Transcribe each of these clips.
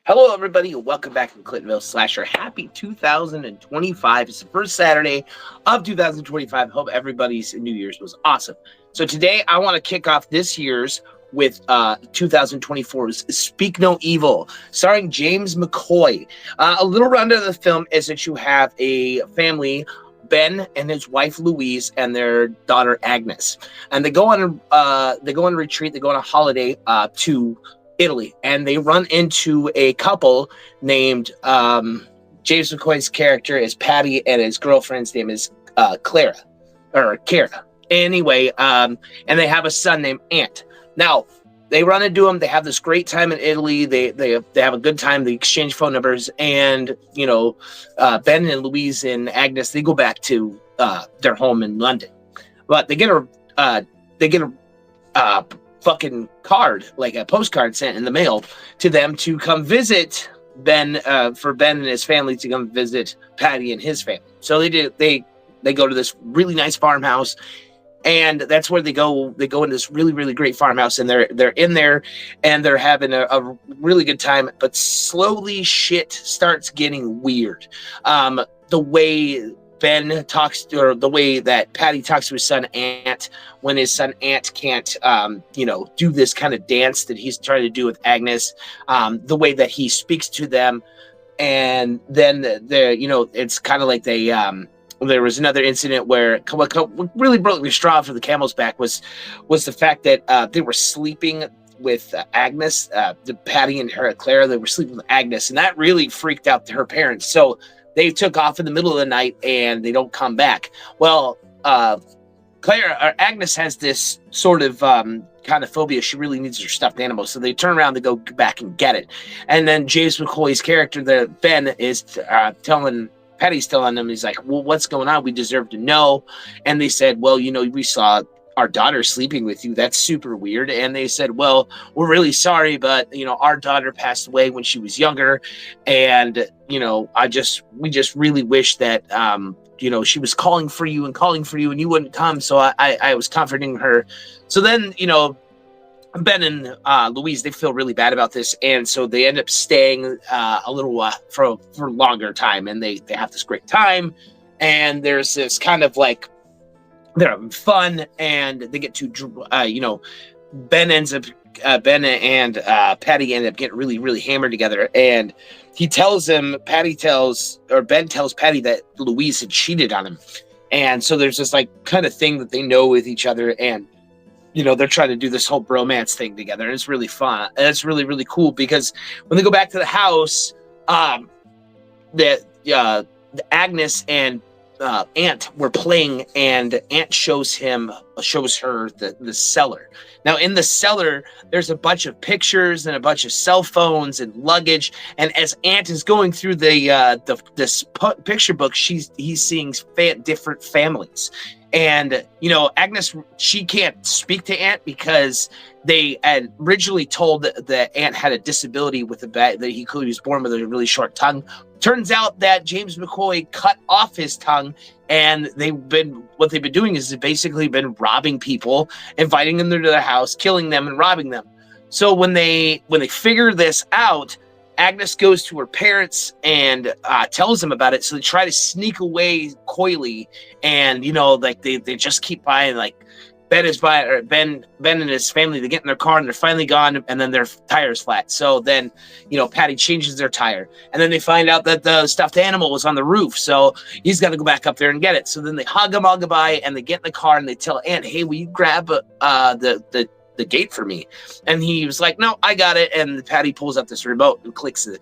Hello, everybody, and welcome back to Clintonville Slasher. Happy 2025. It's the first Saturday of 2025. Hope everybody's New Year's was awesome. So today I want to kick off this year's with 2024's Speak No Evil, starring James McCoy. A little rundown of the film is that you have a family, Ben and his wife Louise and their daughter Agnes, and they go on a retreat. They go on a holiday to Italy, and they run into a couple named James McCoy's character is Patty, and his girlfriend's name is Clara or Kara. Anyway, and they have a son named Ant. Now they run into him. They have this great time in Italy. They have a good time. They exchange phone numbers, and Ben and Louise and Agnes, they go back to their home in London, but they get a fucking card, like a postcard sent in the mail to them to come visit Ben, for Ben and his family to come visit Patty and his family. So they go to this really nice farmhouse, and that's where they go into this really, really great farmhouse, and they're in there and they're having a really good time, but slowly shit starts getting weird. The way Ben talks, or the way that Patty talks to his son Ant, when his son Ant can't, do this kind of dance that he's trying to do with Agnes, the way that he speaks to them, and then it's kind of like there was another incident where what really broke the straw for the camel's back was the fact that they were sleeping with Agnes, the Patty and her Clara. They were sleeping with Agnes, and that really freaked out her parents. So they took off in the middle of the night and they don't come back. Well, Agnes has this sort of kind of phobia. She really needs her stuffed animal. So they turn around to go back and get it. And then James McCoy's character, Ben, is Patty's telling them, he's like, well, what's going on? We deserve to know. And they said, well, we saw our daughter sleeping with you. That's super weird. And they said, well, we're really sorry, but our daughter passed away when she was younger, and we just really wish that she was calling for you and you wouldn't come. So I was comforting her. So then Ben and Louise, they feel really bad about this, and so they end up staying a little while for a longer time, and they have this great time, and there's this kind of like they're having fun, and they get to Ben and Patty end up getting really, really hammered together, and Ben tells Patty that Louise had cheated on him, and so there's this like kind of thing that they know with each other, and they're trying to do this whole bromance thing together, and it's really fun, and it's really, really cool, because when they go back to the house, the Agnes and Ant were playing, and Ant shows her the cellar. Now in the cellar, there's a bunch of pictures and a bunch of cell phones and luggage. And as Ant is going through this picture book, he's seeing different families. And Agnes, she can't speak to Ant because they had originally told that Ant had a disability with that he was born with a really short tongue. Turns out that James McCoy cut off his tongue, and what they've been doing is they've basically been robbing people, inviting them to their house, killing them, and robbing them. So when they figure this out, Agnes goes to her parents and tells them about it. So they try to sneak away coyly, and they just keep buying, like Ben and his family, they get in their car and they're finally gone, and then their tire's flat. So then, Patty changes their tire, and then they find out that the stuffed animal was on the roof. So he's got to go back up there and get it. So then they hug him all goodbye, and they get in the car and they tell Aunt, hey, will you grab the gate for me? And he was like, no, I got it. And Patty pulls up this remote and clicks the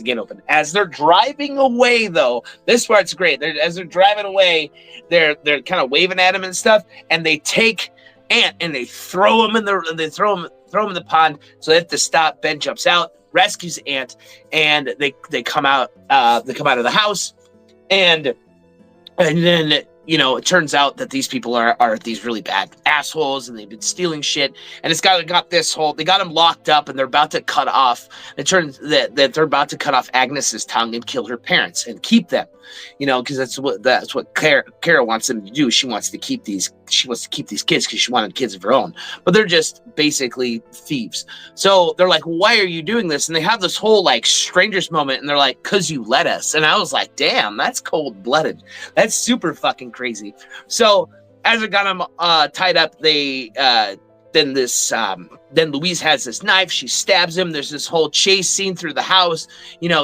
gate open. As they're driving away, though, this part's great. As they're driving away, they're kind of waving at him and stuff, and they take Ant and they throw him in the pond. So they have to stop. Ben jumps out, rescues Ant, and they come out of the house, and then it turns out that these people are these really bad assholes, and they've been stealing shit. And it's got this whole, they got him locked up, and they're about to cut off. It turns that they're about to cut off Agnes's tongue and kill her parents and keep them, because that's what Kara wants them to do. She wants to keep these kids because she wanted kids of her own. But they're just basically thieves. So they're like, "Why are you doing this?" And they have this whole like strangers moment, and they're like, "'Cause you let us." And I was like, "Damn, that's cold blooded. That's super fucking crazy." So as it got him tied up, then Louise has this knife. She stabs him. There's this whole chase scene through the house,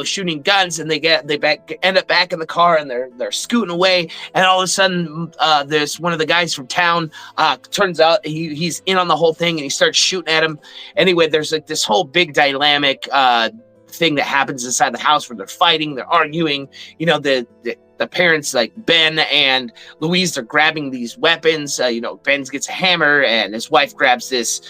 shooting guns, and they end up back in the car, and they're scooting away. And all of a sudden, there's one of the guys from town. Turns out he's in on the whole thing, and he starts shooting at him. Anyway, there's like this whole big dynamic thing that happens inside the house where they're fighting, they're arguing. The parents, like Ben and Louise, are grabbing these weapons. Ben gets a hammer, and his wife grabs this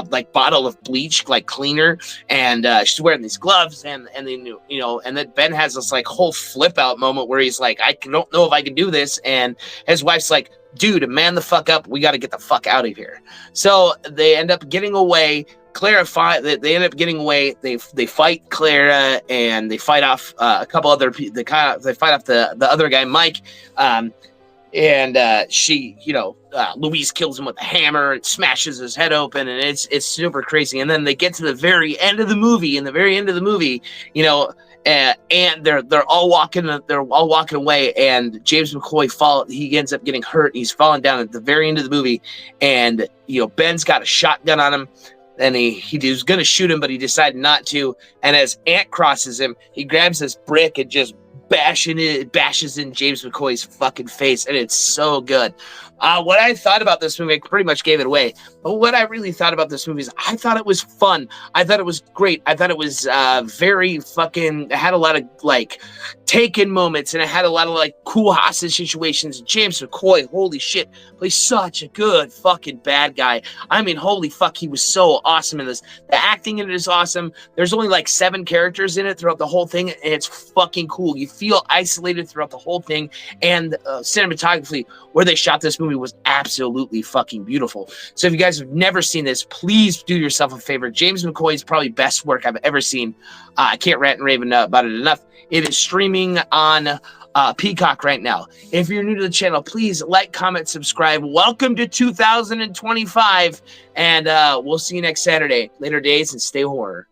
like bottle of bleach, like cleaner, and she's wearing these gloves. And then and then Ben has this like whole flip out moment where he's like, "I don't know if I can do this," and his wife's like, "Dude, man the fuck up. We got to get the fuck out of here." So they end up getting away. They end up getting away. They fight Clara, and they fight off a couple other people. They fight off the other guy, Mike, and she, Louise kills him with a hammer and smashes his head open, and it's super crazy. And then they get to the very end of the movie. In the very end of the movie, and they're all walking away, and James McCoy he ends up getting hurt. He's falling down at the very end of the movie, and Ben's got a shotgun on him. And he was going to shoot him, but he decided not to. And as Ant crosses him, he grabs this brick and just bashes in James McCoy's fucking face. And it's so good. What I thought about this movie, I pretty much gave it away. But what I really thought about this movie is I thought it was fun. I thought it was great. I thought it was very fucking, it had a lot of like Taken moments, and it had a lot of like cool hostage situations. James McCoy, holy shit, plays such a good fucking bad guy. I mean, holy fuck, he was so awesome in this. The acting in it is awesome. There's only like 7 characters in it throughout the whole thing, and it's fucking cool. You feel isolated throughout the whole thing, and cinematography, where they shot this movie, was absolutely fucking beautiful. So if you guys have never seen this, please do yourself a favor. James McCoy's probably best work I've ever seen. I can't rant and rave about it enough. It is streaming on Peacock right now. If you're new to the channel, please like, comment, subscribe. Welcome to 2025, and we'll see you next Saturday. Later days, and stay horror.